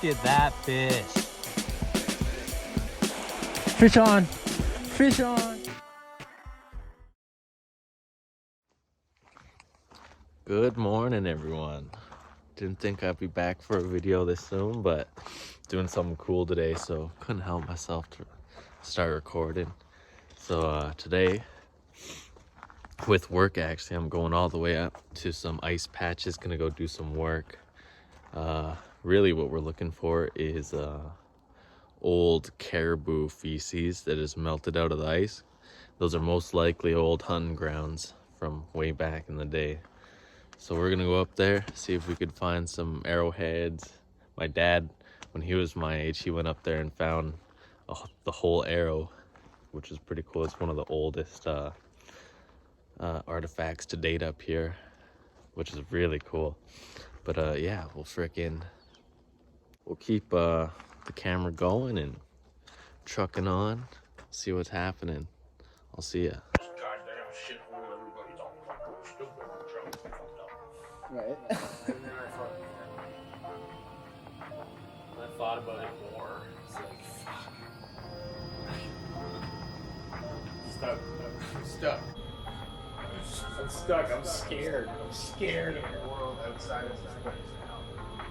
at that fish. Fish on! Fish on! Good morning, everyone. Didn't think I'd be back for a video this soon, but doing something cool today, so couldn't help myself to start recording. So today, with work actually, I'm going all the way up to some ice patches, gonna go do some work. Really what we're looking for is old caribou feces that is melted out of the ice. Those are most likely old hunting grounds from way back in the day. So we're gonna go up there, see if we could find some arrowheads. My dad, when he was my age, he went up there and found the whole arrow, which is pretty cool. It's one of the oldest artifacts to date up here, which is really cool. But yeah, we'll keep the camera going and trucking on, see what's happening. I'll see ya. Right. And then I thought about it more. It's like, fuck. I'm stuck. I'm scared. I'm scared of the world outside of this place now.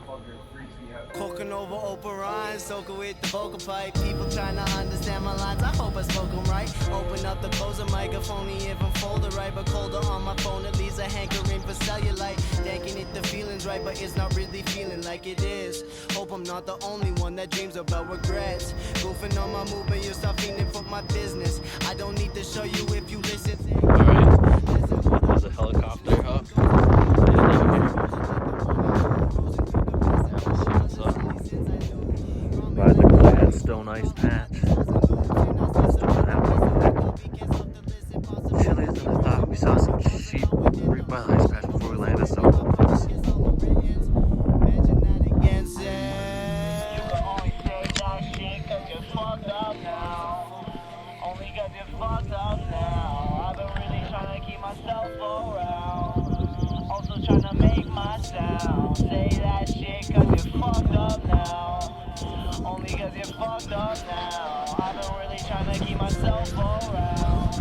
Fucking freaks me out. Poking over open rhymes, soaking with the vocal pipe. People trying to understand my lines, I hope I spoke them right. Open up the close the microphone, even fold it right. But colder on my phone, it leaves a hankering for cellulite. Thinking it the feeling's right, but it's not really feeling like it is. Hope I'm not the only one that dreams about regrets. Goofing on my movement, you start feeling for my business. I don't need to show you if you listen. Alright, there's a helicopter up. By the Gladstone ice patch. Chillier than I thought. We saw some sheep right by the ice patch before we landed, so You can only say that shit cause you're fucked up now. Only cause you're fucked up now. I've been really trying to keep myself around. Also trying to make my sound. Say that shit cause you're fucked up now. Only cause you're fucked up now. I've been really trying to keep myself around.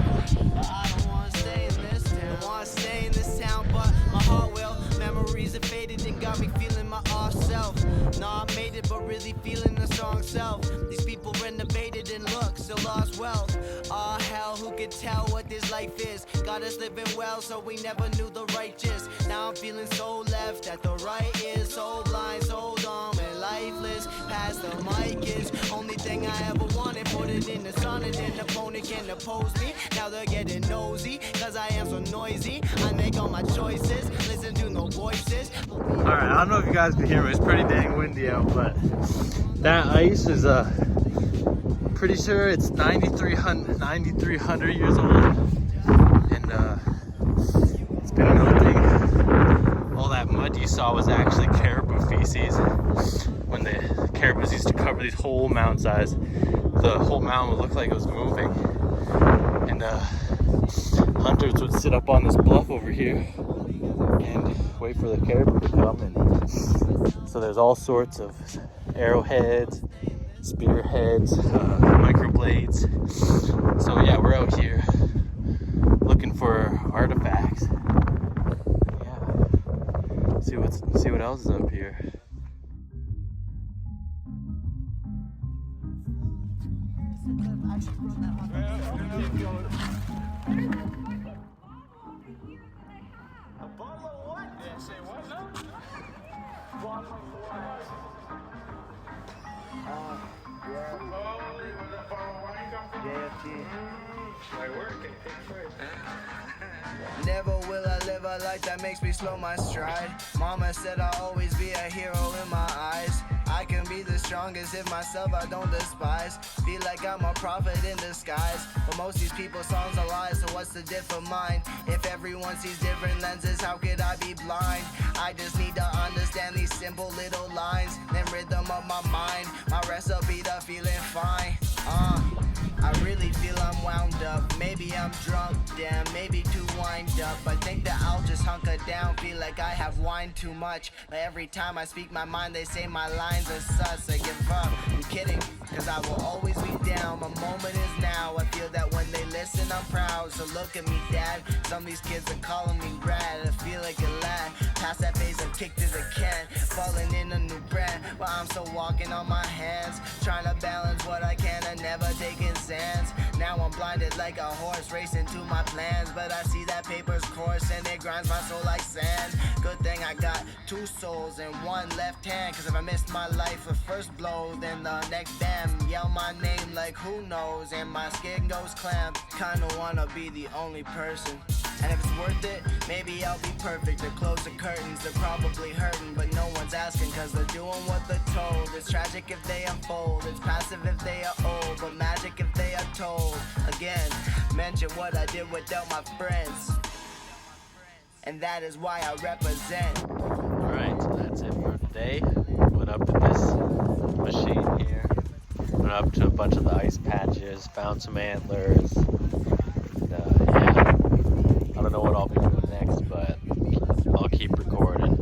But I don't wanna stay in this town. Don't wanna stay in this town, but my heart will. Memories have faded and got me feeling my off self. Nah, I made it, but really feeling a strong self. These people renovated and look, still lost wealth. Ah, hell, who could tell what this life is? Got us living well, so we never knew the righteous. Now I'm feeling so left at the right is so blind, so dumb and lifeless. Past the mic is only thing I ever wanted. Put it in the sun and then the opponent can oppose me. Now they're getting nosy, cause I am so noisy. I make all my choices, listen to no voices. Alright, I don't know if you guys can hear me, it's pretty dang windy out, but that ice is pretty sure it's 9,300 years old, and it's been melting. All that mud you saw was actually caribou feces. When the caribous used to cover these whole mountainsides, the whole mountain would look like it was moving, and hunters would sit up on this bluff over here and wait for the caribou to come. And so there's all sorts of arrowheads, spearheads, microblades. So yeah, we're out here looking for artifacts. Yeah, see what else is up here. Never will I live a life that makes me slow my stride. Mama said I'll always be a hero in my eyes. I can be the strongest if myself I don't despise. Feel like I'm a prophet in disguise, but most these people's songs are lies, so what's the diff of mine? If everyone sees different lenses, how could I be blind? I just need to understand these simple little lines, then rhythm up my mind, my recipe to feeling fine. I really feel I'm wound up, maybe I'm drunk, damn, maybe too wind up. I think that I'll just just hunker down, feel like I have wine too much. But every time I speak my mind, they say my lines are sus. I give up, I'm kidding, cause I will always be down. My moment is now, I feel that when they listen I'm proud. So look at me, dad, some of these kids are calling me rad. I feel like a lad, past that phase I'm kicked as a can, falling in a new brand. But I'm still walking on my hands, trying to balance what I can and never taking sands. Now I'm blinded like a horse, racing to my plans. But I see that paper's coarse and it grinds my soul like sand. Good thing I got two souls and one left hand, cause if I missed my life the first blow, then the next damn yell my name like who knows, and my skin goes clamp. Kinda wanna be the only person, and if it's worth it, maybe I'll be perfect. To close the curtains, they're probably hurting, but no one's asking cause they're doing what they're told. It's tragic if they unfold, it's passive if they are old, but magic if they are told. Again, mention what I did without my friends, and that is why I represent. Alright, so that's it for today. Went up to this machine here. Went up to a bunch of the ice patches, found some antlers. And, yeah, I don't know what I'll be doing next, but I'll keep recording.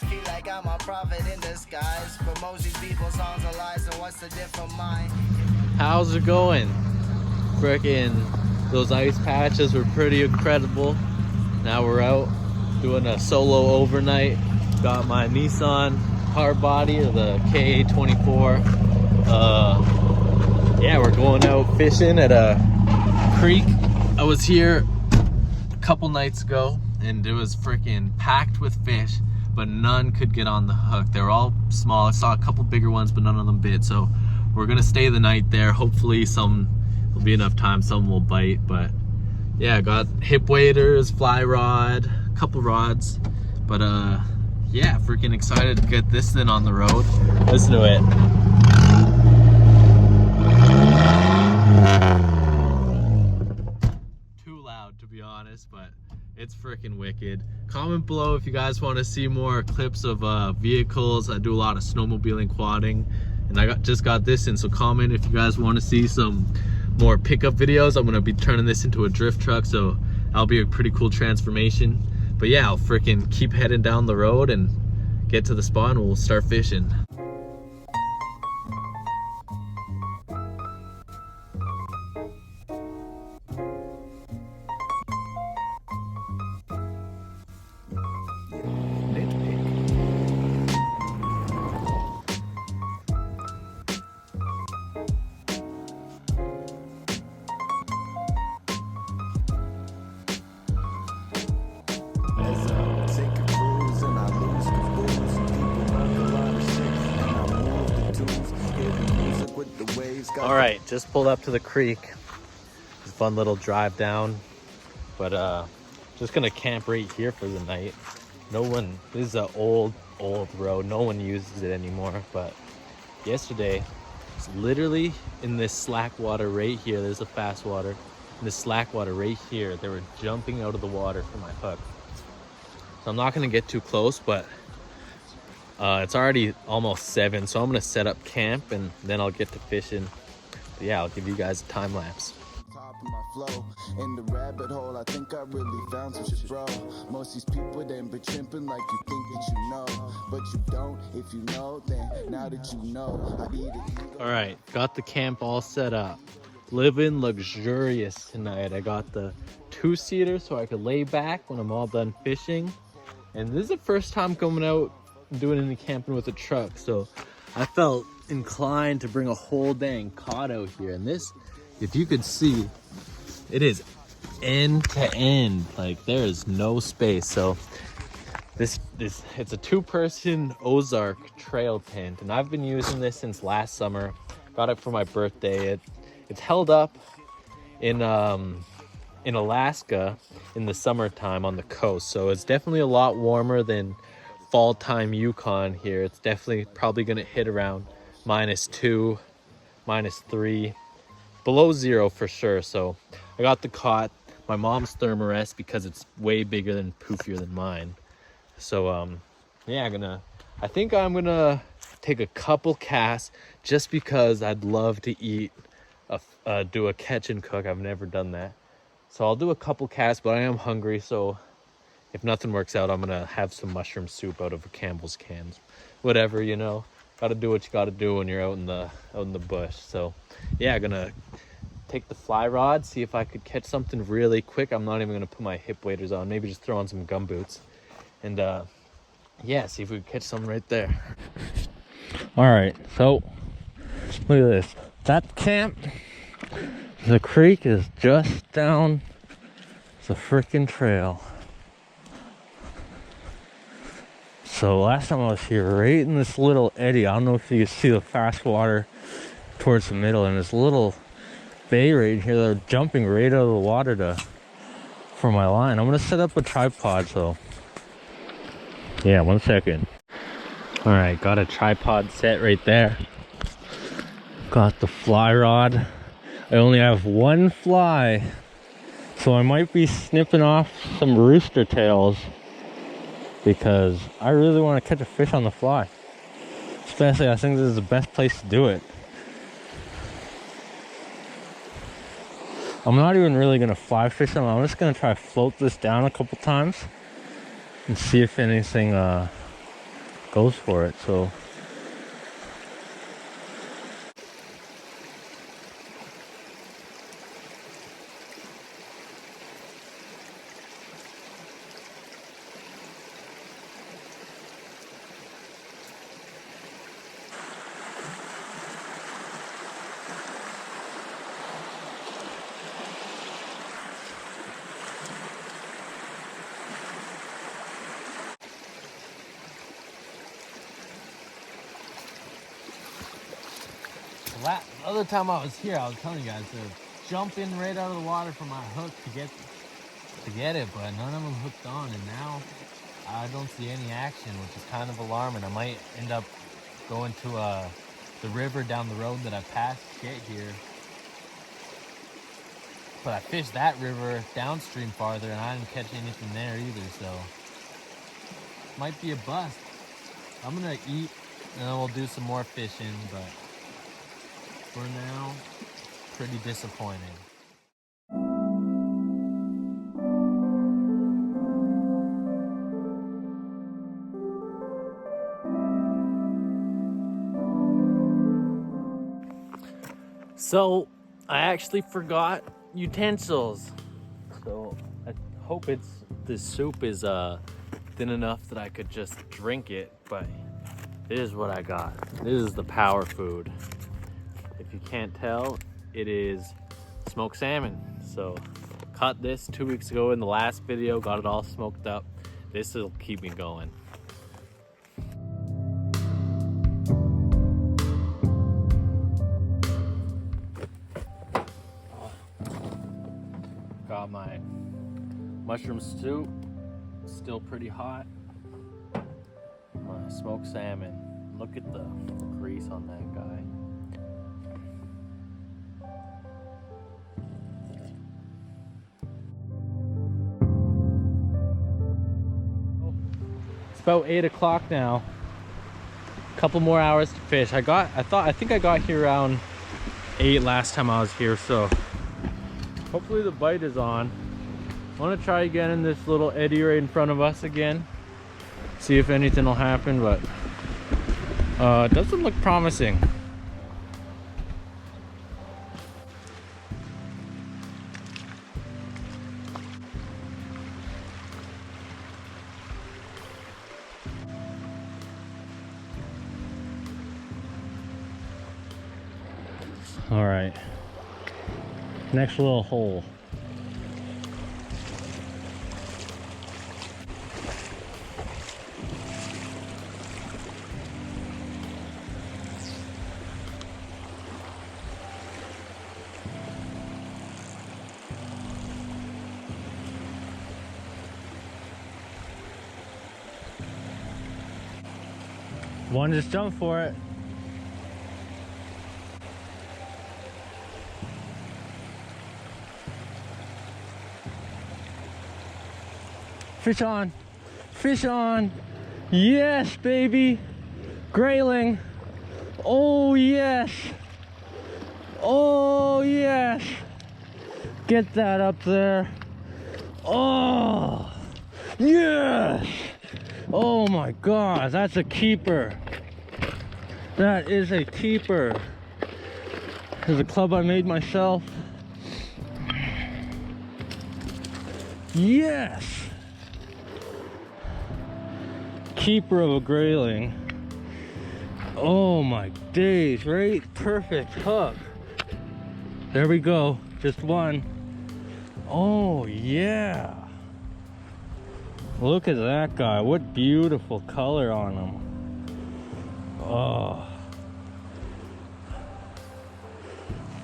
Feel like I'm a prophet in disguise, but most these people's songs are lies, so what's the diff from mine? How's it going? Frickin' those ice patches were pretty incredible. Now we're out doing a solo overnight. Got my Nissan hard body, the KA24. Yeah, we're going out fishing at a creek. I was here a couple nights ago and it was freaking packed with fish, but none could get on the hook. They were all small. I saw a couple bigger ones, but none of them bit. So we're gonna stay the night there. Hopefully some will be enough time, some will bite. But yeah, got hip waders, fly rod, a couple rods. But yeah, freaking excited to get this thing on the road. Listen to it. Too loud to be honest, but it's freaking wicked. Comment below if you guys want to see more clips of vehicles. I do a lot of snowmobiling, quadding, and I just got this in, so comment if you guys want to see some more pickup videos. I'm gonna be turning this into a drift truck, so that'll be a pretty cool transformation. But yeah, I'll freaking keep heading down the road and get to the spot and we'll start fishing. All right, just pulled up to the creek. It's a fun little drive down, but just gonna camp right here for the night. No one, this is an old road. No one uses it anymore, but yesterday, it's literally in this slack water right here. There's a fast water. In this slack water right here, they were jumping out of the water for my hook. So I'm not gonna get too close, but it's already almost 7, so I'm gonna set up camp and then I'll get to fishing. But yeah, I'll give you guys a time lapse. Top of my flow in the rabbit hole, I think I really found some shit, bro. Most these people they've been tripping like you think that you know, but you don't. If you know, then now that you know, I need it. All right, got the camp all set up. Living luxurious tonight. I got the 2-seater so I could lay back when I'm all done fishing. And this is the first time coming out and doing any camping with a truck, so I felt inclined to bring a whole dang cod out here. And this, if you could see, it is end to end, like there is no space. So this it's a 2-person Ozark trail tent, and I've been using this since last summer. Got it for my birthday. It's held up in Alaska in the summertime on the coast, so it's definitely a lot warmer than fall time Yukon here. It's definitely probably gonna hit around -2, -3, below 0 for sure. So I got the cot, my mom's Thermarest, because it's way bigger and poofier than mine. So yeah, I think I'm gonna take a couple casts just because I'd love to eat do a catch and cook. I've never done that, so I'll do a couple casts, but I am hungry, so if nothing works out, I'm gonna have some mushroom soup out of a Campbell's cans. Whatever, you know. Gotta do what you gotta do when you're out in the bush. So yeah, gonna take the fly rod, see if I could catch something really quick. I'm not even gonna put my hip waders on, maybe just throw on some gum boots. And yeah, see if we can catch something right there. All right, so look at this. That camp, the creek is just down the freaking trail. So last time I was here, right in this little eddy, I don't know if you can see the fast water towards the middle, and this little bay right here, they're jumping right out of the water for my line. I'm gonna set up a tripod, so yeah, 1 second. All right, got a tripod set right there. Got the fly rod. I only have one fly, so I might be snipping off some rooster tails because I really want to catch a fish on the fly. Especially, I think this is the best place to do it. I'm not even really gonna fly fish them. I'm just gonna try to float this down a couple times and see if anything goes for it. So the other time I was here, I was telling you guys to jump in right out of the water for my hook to get it, but none of them hooked on, and now I don't see any action, which is kind of alarming. I might end up going to the river down the road that I passed to get here, but I fished that river downstream farther, and I didn't catch anything there either, so might be a bust. I'm gonna eat, and then we'll do some more fishing, but for now, pretty disappointing. So, I actually forgot utensils. So, I hope this soup is thin enough that I could just drink it, but this is what I got. This is the power food. If you can't tell, it is smoked salmon. So caught this 2 weeks ago in the last video, got it all smoked up. This will keep me going. Got my mushroom soup, still pretty hot. My smoked salmon. Look at the grease on that guy. About 8 o'clock now. A couple more hours to fish. I think I got here around 8 last time I was here, so hopefully the bite is on. I want to try again in this little eddy right in front of us again. See if anything will happen, but it doesn't look promising. All right, next little hole. One, just jump for it. Fish on, fish on. Yes, baby. Grayling. Oh, yes. Oh, yes. Get that up there. Oh, Yes! Oh my god, that's a keeper. That is a keeper. There's a club I made myself. Yes! Keeper of a grayling. Oh my days, right? Perfect hook. There we go, just one. Oh yeah. Look at that guy, what beautiful color on him. Oh.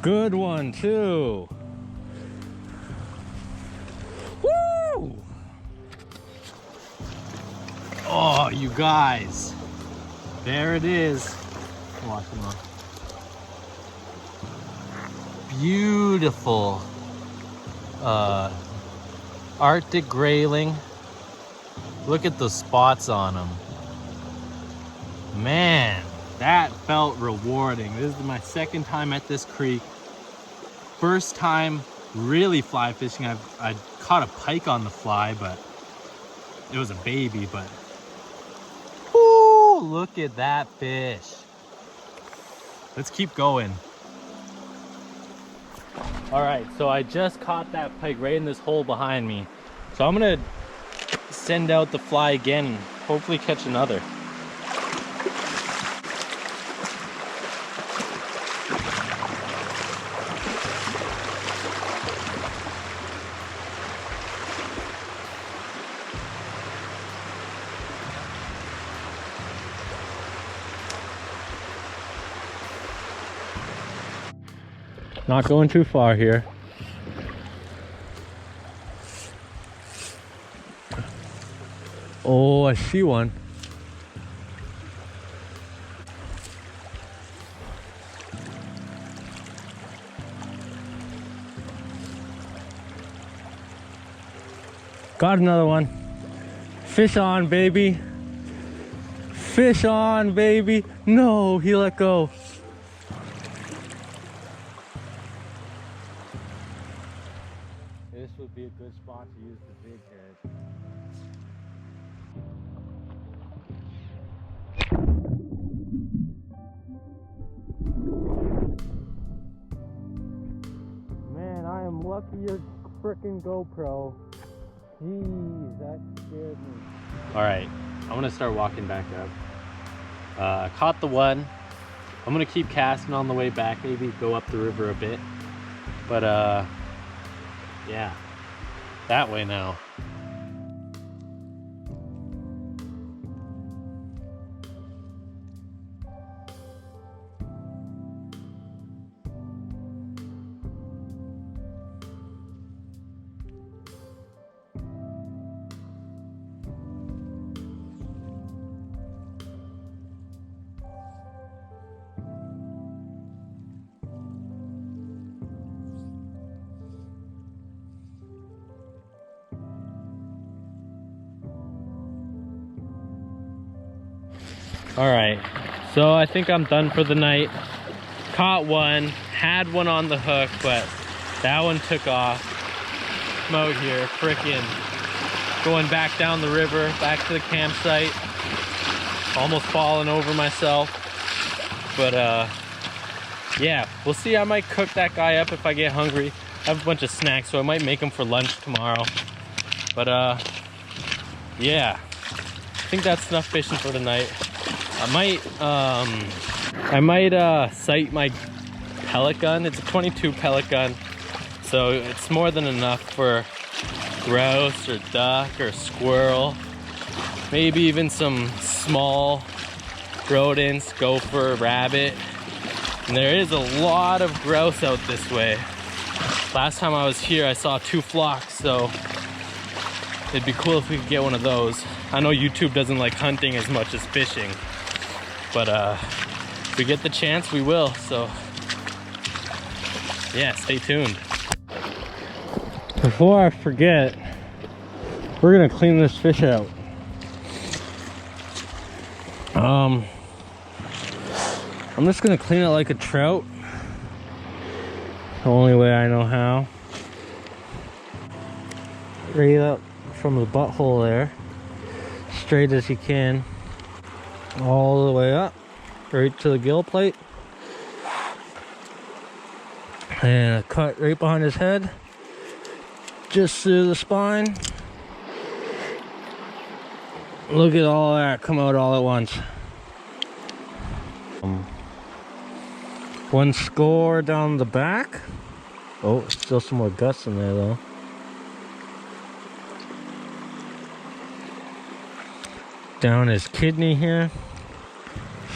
Good one too. Woo! Oh, you guys. There it is. Watch him on. Beautiful Arctic grayling. Look at the spots on them. Man, that felt rewarding. This is my second time at this creek. First time really fly fishing. I caught a pike on the fly, but it was a baby, but whoo, look at that fish. Let's keep going. All right, so I just caught that pike right in this hole behind me. So I'm gonna send out the fly again and hopefully catch another. Not going too far here. Oh, I see one. Got another one. Fish on, baby. Fish on, baby. No, he let go. This would be a good spot to use the big head. Man, I am lucky your frickin' GoPro. Jeez, that scared me. Alright, I'm gonna start walking back up. Caught the one. I'm gonna keep casting on the way back, maybe go up the river a bit. But yeah, that way now. All right, so I think I'm done for the night. Caught one, had one on the hook, but that one took off. I'm out here frickin' going back down the river, back to the campsite. Almost falling over myself. But yeah, we'll see. I might cook that guy up if I get hungry. I have a bunch of snacks, so I might make them for lunch tomorrow. But yeah, I think that's enough fishing for the night. I might sight my pellet gun. It's a 22 pellet gun, so it's more than enough for grouse or duck or squirrel, maybe even some small rodents, gopher, rabbit. And there is a lot of grouse out this way. Last time I was here, I saw 2 flocks, so it'd be cool if we could get one of those. I know YouTube doesn't like hunting as much as fishing, but if we get the chance, we will. So yeah, stay tuned. Before I forget, we're gonna clean this fish out. I'm just gonna clean it like a trout. The only way I know how. Right up from the butthole there, straight as you can, all the way up, right to the gill plate. And a cut right behind his head, just through the spine. Look at all that come out all at once. One score down the back. Oh, still some more guts in there though. Down his kidney here.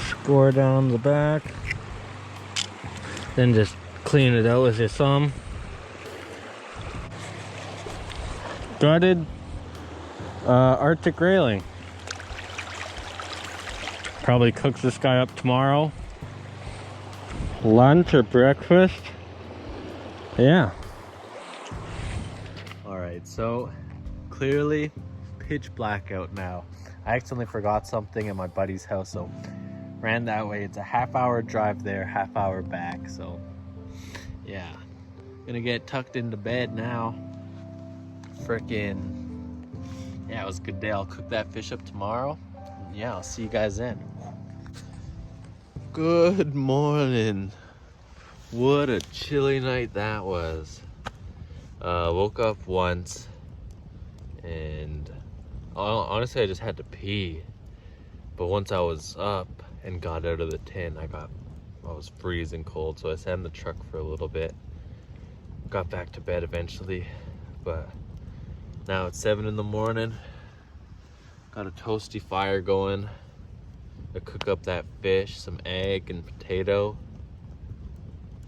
Score down the back. Then just clean it out with your thumb. Gutted Arctic railing. Probably cooks this guy up tomorrow. Lunch or breakfast. Yeah. Alright, so clearly pitch black out now. I accidentally forgot something at my buddy's house, so ran that way. It's a half-hour drive there, half-hour back, so yeah. Gonna get tucked into bed now. Frickin', yeah, it was a good day. I'll cook that fish up tomorrow. Yeah, I'll see you guys then. Good morning. What a chilly night that was. Woke up once and honestly I just had to pee, but once I was up and got out of the tent, I was freezing cold, so I sat in the truck for a little bit, got back to bed eventually. But now it's 7 in the morning, got a toasty fire going to cook up that fish, some egg and potato.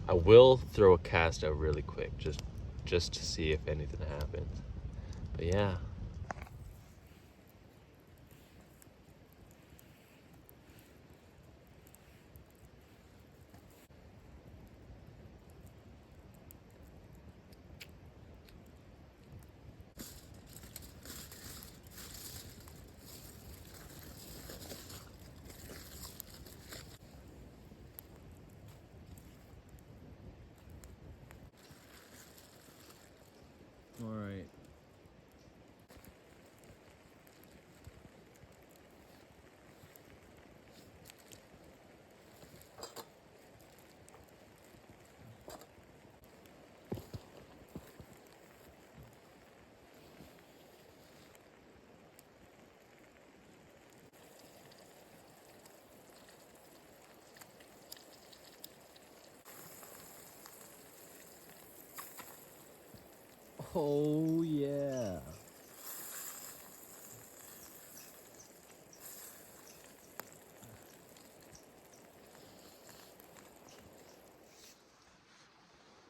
I will throw a cast out really quick just to see if anything happens. But yeah. All right. Oh yeah.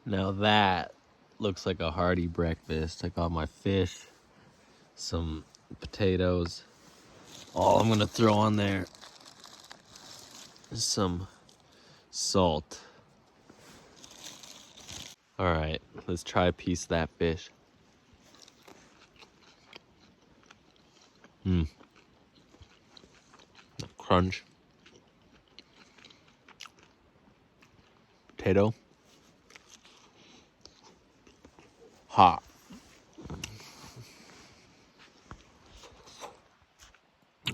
Now that looks like a hearty breakfast. I got my fish, some potatoes. All I'm gonna throw on there is some salt. All right, let's try a piece of that fish. Crunch. Potato. Hot.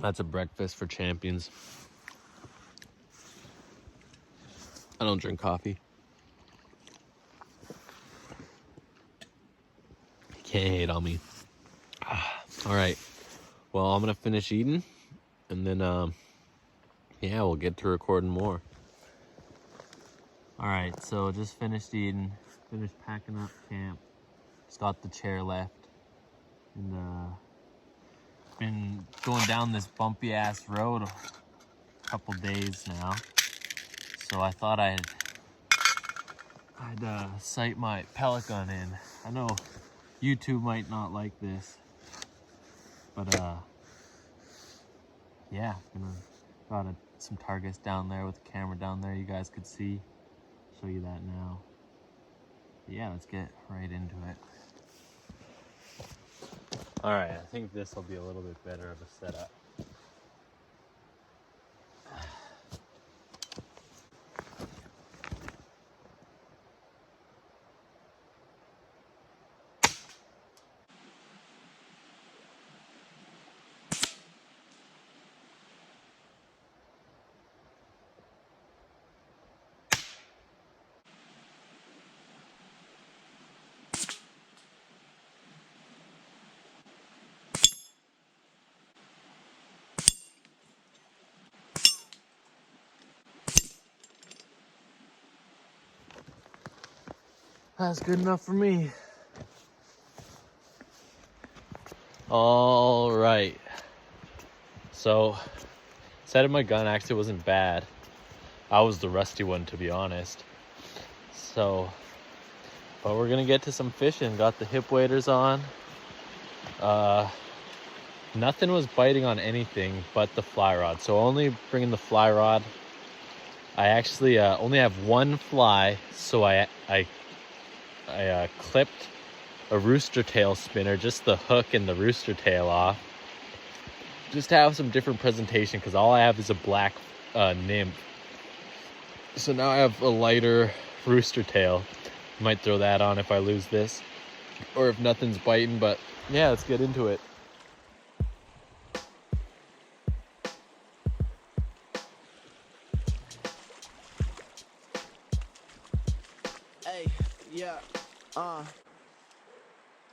That's a breakfast for champions. I don't drink coffee. You can't hate on me. All right. Well, I'm gonna finish eating, and then yeah, we'll get to recording more. All right. So just finished eating. Finished packing up camp. Just got the chair left, and been going down this bumpy ass road a couple days now. So I thought I'd sight my pellet gun in. I know YouTube might not like this, but yeah, got some targets down there with the camera down there. You guys could see. Show you that now. But yeah, let's get right into it. All right, I think this will be a little bit better of a setup. That's good enough for me. All right. So, setting my gun actually wasn't bad. I was the rusty one, to be honest. So, but we're gonna get to some fishing. Got the hip waders on. Nothing was biting on anything but the fly rod. So only bringing the fly rod. I actually only have one fly, so I clipped a rooster tail spinner, just the hook and the rooster tail off, just to have some different presentation, because all I have is a black nymph. So now I have a lighter rooster tail. Might throw that on if I lose this, or if nothing's biting. But yeah, let's get into it. Hey, yeah,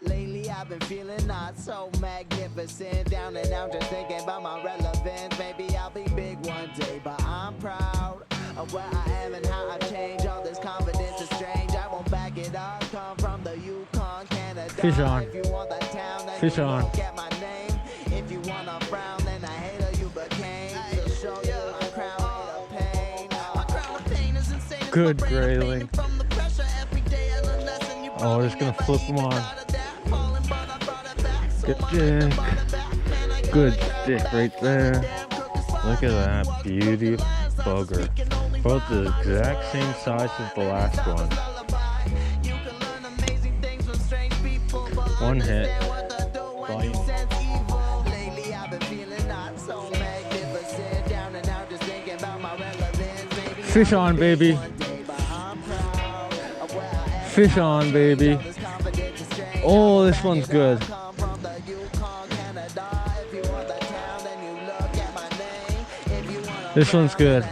lately I've been feeling not so magnificent. Down and out, just thinking about my relevance. Maybe I'll be big one day, but I'm proud of where I am and how I've changed. All this confidence is strange. I won't back it up. Come from the Yukon, Canada. Fish on. If you want that town, then Fish you on. won't get my name. If you wanna frown, then I hater you became. To show you my crown of pain. My crown of pain is insane. Good grayling. Oh, we're just gonna flip them on. Good stick. Good stick right there. Look at that beauty bugger. Both the exact same size as the last one. One hit. Bite. Fish on, baby. Fish on, baby. Oh, this one's good. This one's good.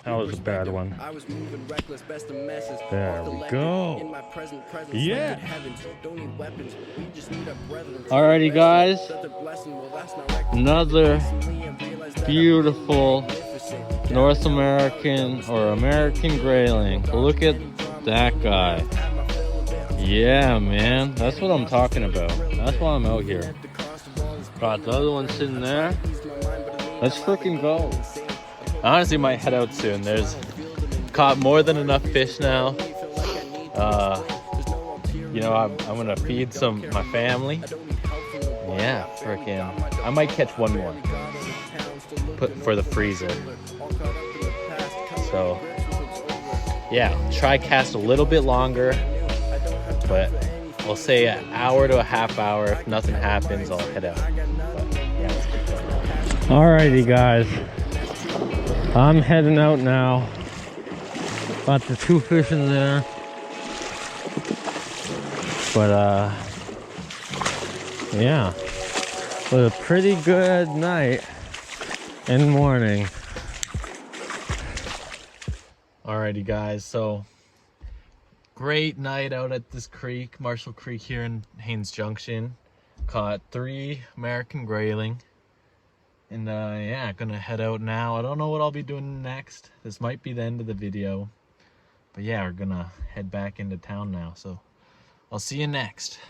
That was a bad one. There we go. Yeah. Alrighty, guys. Another beautiful North American or American grayling. Look at that guy. Yeah, man. That's what I'm talking about. That's why I'm out here. Got the other one sitting there. Let's freaking go. I honestly might head out soon. There's caught more than enough fish now. You know, I'm gonna feed my family. Yeah, freaking. I might catch one more. Put for the freezer. So yeah, try cast a little bit longer, but I'll say an hour to a half hour. If nothing happens, I'll head out. But yeah, let's get going. Alrighty, guys. I'm heading out now. Got the two fish in there. But yeah. It was a pretty good night and morning. Alrighty, guys, so great night out at this creek, Marshall Creek here in Haines Junction. Caught 3 American grayling. And yeah, gonna head out now. I don't know what I'll be doing next. This might be the end of the video. But yeah, we're gonna head back into town now. So I'll see you next.